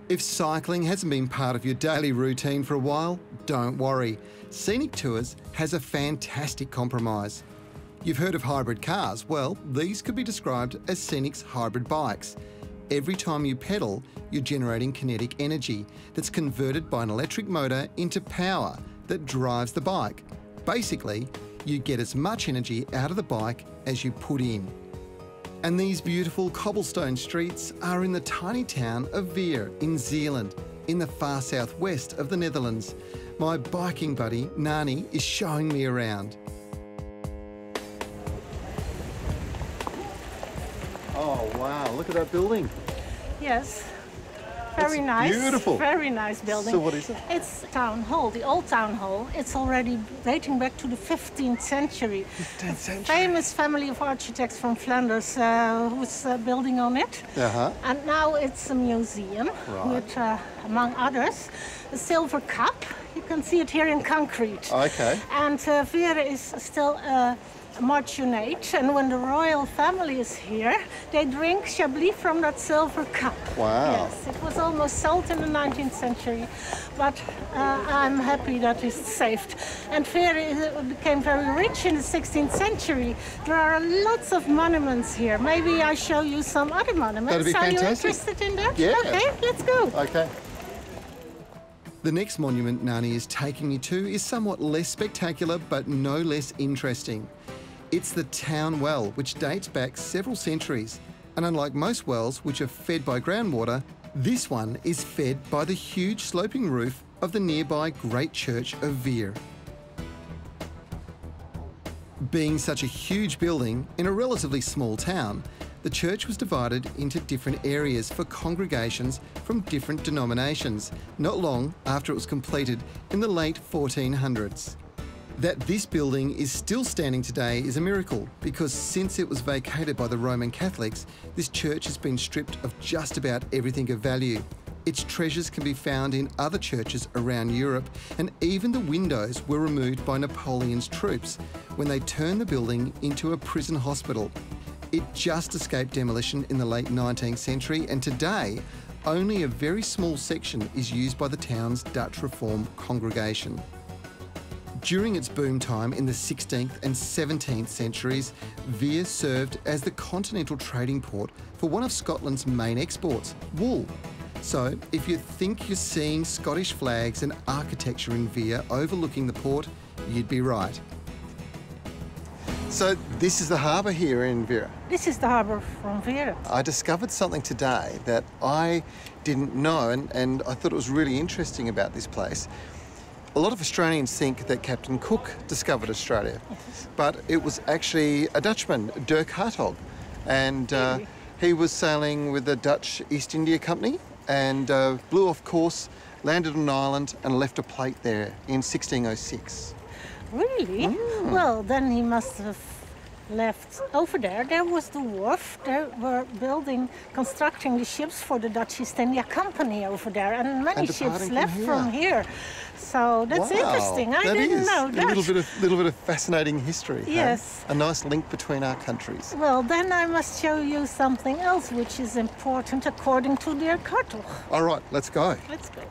If cycling hasn't been part of your daily routine for a while, don't worry. Scenic Tours has a fantastic compromise. You've heard of hybrid cars. Well, these could be described as Scenic's hybrid bikes. Every time you pedal, you're generating kinetic energy that's converted by an electric motor into power that drives the bike. Basically, you get as much energy out of the bike as you put in. And these beautiful cobblestone streets are in the tiny town of Veere in Zeeland, in the far southwest of the Netherlands. My biking buddy, Nani, is showing me around. Oh wow, look at that building. Yes, very nice. Beautiful. Very nice building. So what is it? It's town hall, the old town hall. It's already dating back to the 15th century. 15th century. Famous family of architects from Flanders who's building on it. And now it's a museum with, among others, a silver cup. You can see it here in concrete. Okay. And Veere is still Marchionate, and when the royal family is here, they drink Chablis from that silver cup. Wow. Yes, it was almost sold in the 19th century, but I'm happy that it's saved. And Veere became very rich in the 16th century. There are lots of monuments here. Maybe I show you some other monuments. That'd be fantastic. Are you interested in that? Yeah. Okay, let's go. Okay. The next monument Nani is taking you to is somewhat less spectacular, but no less interesting. It's the town well, which dates back several centuries. And unlike most wells, which are fed by groundwater, this one is fed by the huge sloping roof of the nearby Great Church of Veere. Being such a huge building in a relatively small town, the church was divided into different areas for congregations from different denominations, not long after it was completed in the late 1400s. That this building is still standing today is a miracle, because since it was vacated by the Roman Catholics, this church has been stripped of just about everything of value. Its treasures can be found in other churches around Europe, and even the windows were removed by Napoleon's troops when they turned the building into a prison hospital. It just escaped demolition in the late 19th century, and today only a very small section is used by the town's Dutch Reform congregation. During its boom time in the 16th and 17th centuries, Veere served as the continental trading port for one of Scotland's main exports, wool. So if you think you're seeing Scottish flags and architecture in Veere overlooking the port, you'd be right. So this is the harbour here in Veere? This is the harbour from Veere. I discovered something today that I didn't know, and I thought it was really interesting about this place. A lot of Australians think that Captain Cook discovered Australia, but it was actually a Dutchman, Dirk Hartog, and he was sailing with the Dutch East India Company and blew off course, landed on an island and left a plate there in 1606. Really? Well, then he must have left over there. There was the wharf. They were constructing the ships for the Dutch East India Company over there, and many ships left from here. So that's interesting. I didn't know that. A little bit of fascinating history. Yes. Hey? A nice link between our countries. Well, then I must show you something else which is important according to their Hartog. All right, let's go. Let's go.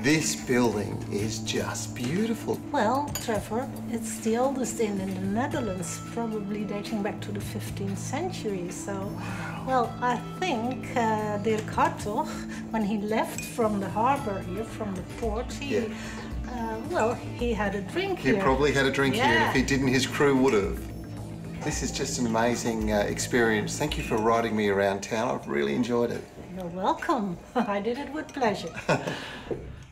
This building is just beautiful. Well, Trevor, it's the oldest inn in the Netherlands, probably dating back to the 15th century. So, well, I think Dirk Hartog, when he left from the harbour here, from the port, he had a drink here. He probably had a drink here, and if he didn't, his crew would have. This is just an amazing experience. Thank you for riding me around town. I've really enjoyed it. You're welcome. I did it with pleasure.